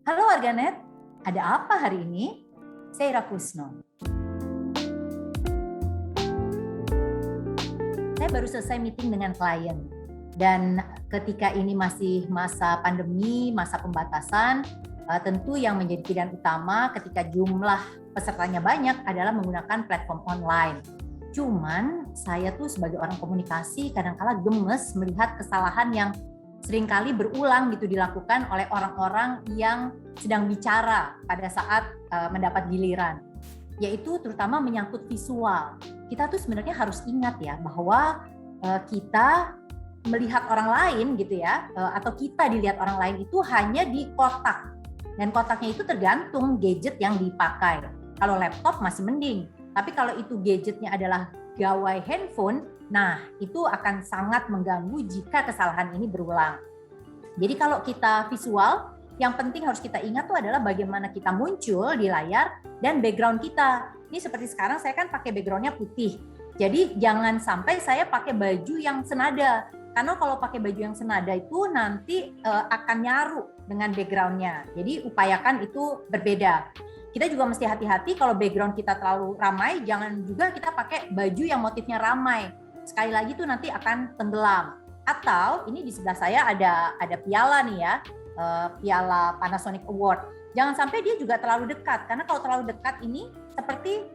Halo warganet, ada apa hari ini? Saya Ira Kusno. Saya baru selesai meeting dengan klien. Dan ketika ini masih masa pandemi, masa pembatasan, tentu yang menjadi pilihan utama ketika jumlah pesertanya banyak adalah menggunakan platform online. Cuman saya tuh sebagai orang komunikasi kadang-kala gemes melihat kesalahan yang seringkali berulang gitu dilakukan oleh orang-orang yang sedang bicara pada saat mendapat giliran, yaitu terutama menyangkut visual. Kita tuh sebenarnya harus ingat ya bahwa kita melihat orang lain gitu ya, atau kita dilihat orang lain itu hanya di kotak, dan kotaknya itu tergantung gadget yang dipakai. Kalau laptop masih mending, tapi kalau itu gadgetnya adalah gawai handphone, nah itu akan sangat mengganggu jika kesalahan ini berulang. Jadi kalau kita visual, yang penting harus kita ingat tuh adalah bagaimana kita muncul di layar dan background kita. Ini seperti sekarang saya kan pakai backgroundnya putih. Jadi jangan sampai saya pakai baju yang senada. Karena kalau pakai baju yang senada itu nanti akan nyaru dengan backgroundnya. Jadi upayakan itu berbeda. Kita juga mesti hati-hati kalau background kita terlalu ramai, jangan juga kita pakai baju yang motifnya ramai. Sekali lagi tuh nanti akan tenggelam. Atau ini di sebelah saya ada piala nih ya, piala Panasonic Award. Jangan sampai dia juga terlalu dekat, karena kalau terlalu dekat ini seperti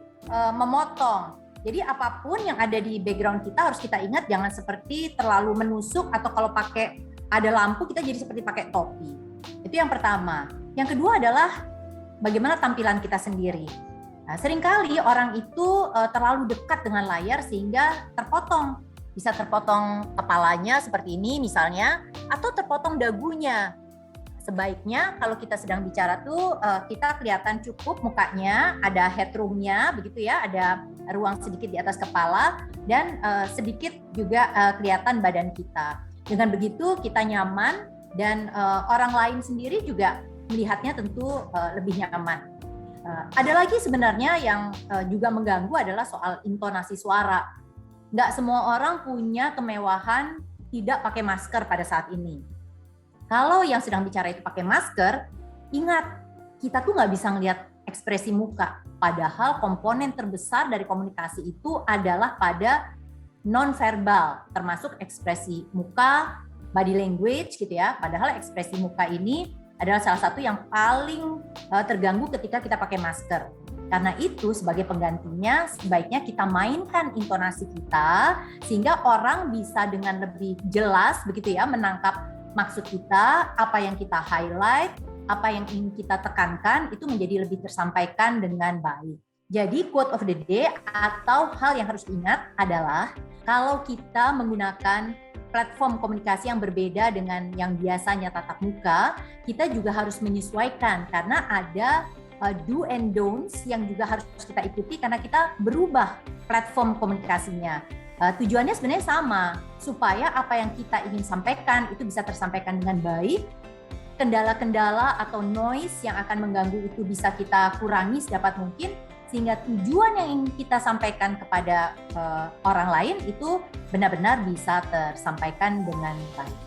memotong. Jadi apapun yang ada di background kita harus kita ingat jangan seperti terlalu menusuk, atau kalau pakai ada lampu kita jadi seperti pakai topi. Itu yang pertama. Yang kedua adalah bagaimana tampilan kita sendiri. Nah, seringkali orang itu terlalu dekat dengan layar sehingga terpotong. Bisa terpotong kepalanya seperti ini misalnya, atau terpotong dagunya. Sebaiknya kalau kita sedang bicara tuh kita kelihatan cukup mukanya, ada headroom-nya begitu ya, ada ruang sedikit di atas kepala, dan sedikit juga kelihatan badan kita. Dengan begitu kita nyaman, dan orang lain sendiri juga melihatnya tentu lebih nyaman. Ada lagi sebenarnya yang juga mengganggu adalah soal intonasi suara. Nggak semua orang punya kemewahan tidak pakai masker pada saat ini. Kalau yang sedang bicara itu pakai masker, ingat, kita tuh nggak bisa ngelihat ekspresi muka. Padahal komponen terbesar dari komunikasi itu adalah pada non-verbal, termasuk ekspresi muka, body language gitu ya. Padahal ekspresi muka ini adalah salah satu yang paling terganggu ketika kita pakai masker. Karena itu sebagai penggantinya sebaiknya kita mainkan intonasi kita sehingga orang bisa dengan lebih jelas begitu ya menangkap maksud kita, apa yang kita highlight, apa yang ingin kita tekankan itu menjadi lebih tersampaikan dengan baik. Jadi quote of the day atau hal yang harus diingat adalah kalau kita menggunakan platform komunikasi yang berbeda dengan yang biasanya tatap muka, kita juga harus menyesuaikan karena ada do and don'ts yang juga harus kita ikuti karena kita berubah platform komunikasinya. Tujuannya sebenarnya sama, supaya apa yang kita ingin sampaikan itu bisa tersampaikan dengan baik, kendala-kendala atau noise yang akan mengganggu itu bisa kita kurangi sedapat mungkin, sehingga tujuan yang ingin kita sampaikan kepada orang lain itu benar-benar bisa tersampaikan dengan baik.